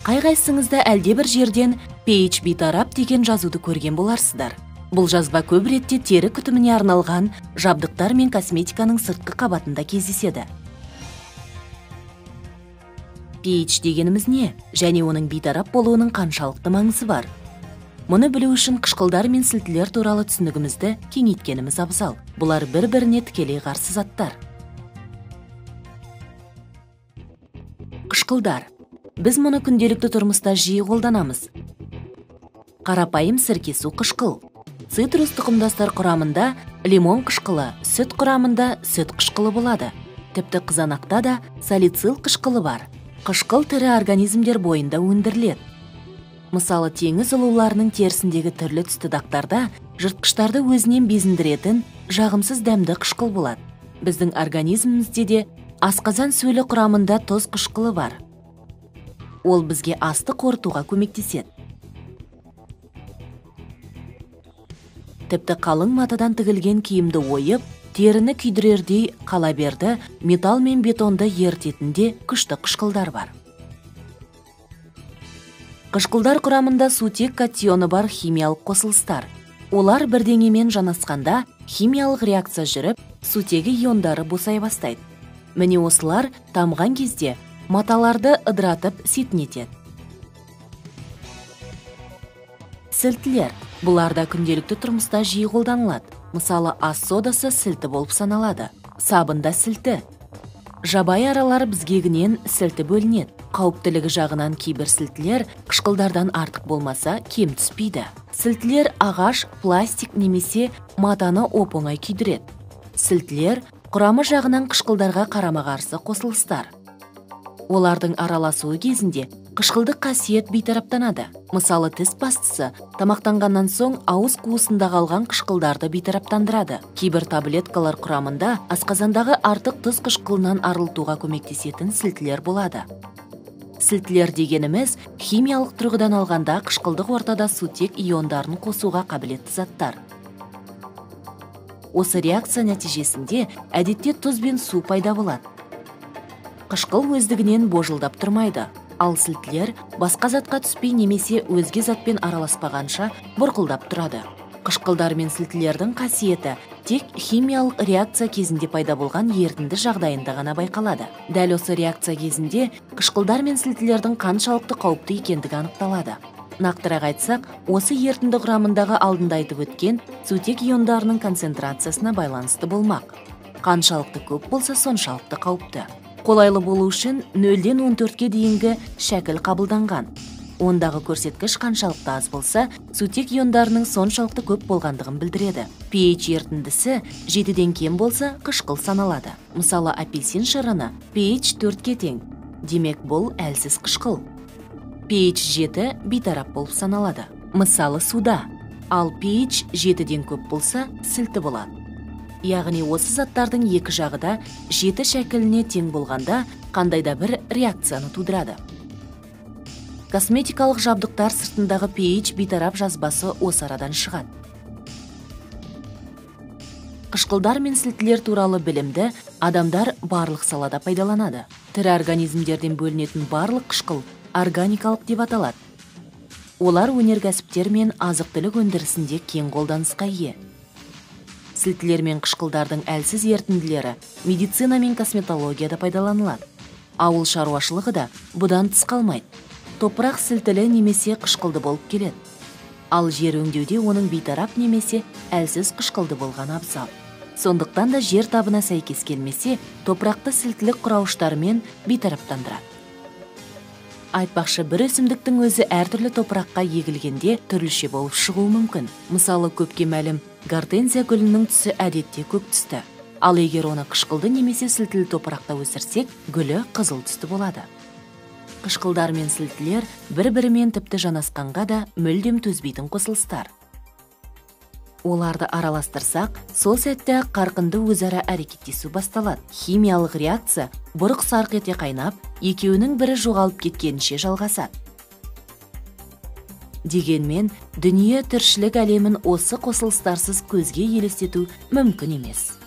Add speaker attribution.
Speaker 1: Қай-қайсыңызда әлде бір жерден pH бейтарап деген жазуды көрген боларсыздар. Бұл жазба көп ретте тері күтіміне арналған жабдықтар мен косметиканың сыртқы қабатында кездеседі. pH дегеніміз не? Және оның бейтарап болуының қаншалықты маңызы бар? Мұны білу үшін қышқылдар мен сілтілер туралы түсінігімізді кеңейткеніміз абзал. Бұлар бір-біріне тікелей қарсы заттар. Қышқылдар. Біз мұны күнделікті тұрмыста жиі қолданамыз. Қарапайым сіркесу қышқыл. Цитрус тұқымдастар құрамында лимон қышқылы, сүт құрамында сүт қышқылы болады. Тіпті қызанақта да салицил қышқылы бар. Қышқыл тірі организмдер бойында өндіріледі. Мысалы, теңіз ұлуларының терісіндегі түрлі түсті дақтарда жыртқыштарды өзінен безіндіретін жағымсыз дәмді қышқыл болады. Біздің организмімізде де асқазан сөлі құрамында тұз қышқылы бар. Ол бізге асты қорытуға көмектеседі. Тіпті қалың матадан тігілген киімді ойып, теріні күйдірердей қала берді, металл мен бетонды ерітетінде күшті қышқылдар бар. Қышқылдар құрамында сутек катионы бар химиялық қосылыстар. Олар бірдеңемен жанасқанда химиялық реакция жүріп, сутегі иондары босай бастайды. Міне осылар тамған кезде маталарды ыдыратып сетінетеді. Сілтілер. Бұларда күнделікті тұрмыста жиі қолданылады. Мысалы, ас содасы сілті болып саналады. Сабында сілті. Жабайы аралар бізгегінен сілті бөлінеді. Қауіптілігі жағынан кейбір сілтілер қышқылдардан артық болмаса кем түспейді. Сілтілер ағаш, пластик немесе матаны оп-оңай күйдіреді. Сілтілер құрамы жағынан қышқылдарға қарама-қарсы қосылыстар. Олардың араласуы кезінде қышқылдық қасиет бейтараптанады. Мысалы, тіс пастысы тамақтанғаннан соң ауыз қуысында қалған қышқылдарды бейтараптандырады. Кейбір таблеткалар құрамында асқазандағы артық тұз қышқылынан арылтуға көмектесетін сілтілер болады. Сілтілер дегеніміз химиялық тұрғыдан алғанда қышқылдық ортада сутек иондарын қосуға қабілетті заттар. Осы реакция нәтижесінде әдетте тұз бен су пайда болады. Қышқыл өздігінен божылдап тұрмайды, ал сілтілер басқа затқа түспей немесе өзге затпен араласпағанша бұрқылдап тұрады. Қышқылдар мен сілтілердің қасиеті тек химиялық реакция кезінде пайда болған ерітінді жағдайында ғана байқалады. Дәл осы реакция кезінде қышқылдар мен сілтілердің қаншалықты қауіпті екендігі анықталады. Нақтырақ айтсақ, осы ерітінді құрамындағы алдында айтып өткен сутек иондарының концентрациясына байланысты болмақ. Қаншалықты көп болса, соншалықты қауіпті. Қолайлы болу үшін 0-ден 14-ке дейінгі шәкіл қабылданған. Ондағы көрсеткіш қаншалықты аз болса, сутек иондарының соншалықты көп болғандығын білдіреді. pH ерітіндісі 7-ден кем болса, қышқыл саналады. Мысалы, апельсин шырыны pH 4-ке тең. Демек, бұл әлсіз қышқыл. pH 7 бейтарап болып саналады. Мысалы, суда. Ал pH 7-ден көп болса, сілті болады. Яғни осы заттардың екі жағы да 7 шәкіліне тең болғанда қандайда бір реакцияны тудырады. Косметикалық жабдықтар сыртындағы pH бейтарап жазбасы осы арадан шығады. Қышқылдар мен сілтілер туралы білімді адамдар барлық салада пайдаланады. Тірі организмдерден бөлінетін барлық қышқыл органикалық деп аталады. Олар өнеркәсіптер мен азық-түлік өндірісінде кең қолданысқа ие. Сілтілер мен қышқылдардың әлсіз ерітінділері медицина мен косметологияда пайдаланылады. Ауыл шаруашылығы да бұдан тыс қалмайды. Топырақ сілтілі немесе қышқылды болып келеді. Ал жер өңдеуде оның бейтарап немесе әлсіз қышқылды болған абзал. Сондықтан да жер табына сәйкес келмесе, топырақты сілтілік құрауыштарымен бейтараптандырады. Айтпақшы, бір өсімдіктің өзі әртүрлі топыраққа егілгенде түрліше болып шығуы мүмкін. Мысалы, көпке мәлім гортензия гүлінің түсі әдетте көк түсті. Ал егер оны қышқылды немесе сілтілі топырақта өсірсек, гүлі қызыл түсті болады. Қышқылдар мен сілтілер бір-бірімен тіпті жанасқанға да мүлдем төзбейтін қосылыстар. Оларды араластырсақ, сол сәтте қарқынды өзара әрекеттесу басталады. Химиялық реакция бұрық сарқ ете қайнап, екеуінің бірі жоғалып кеткенше жалғасады. Дегенмен, дүние тіршілік әлемін осы қосылыстарсыз көзге елестету мүмкін емес.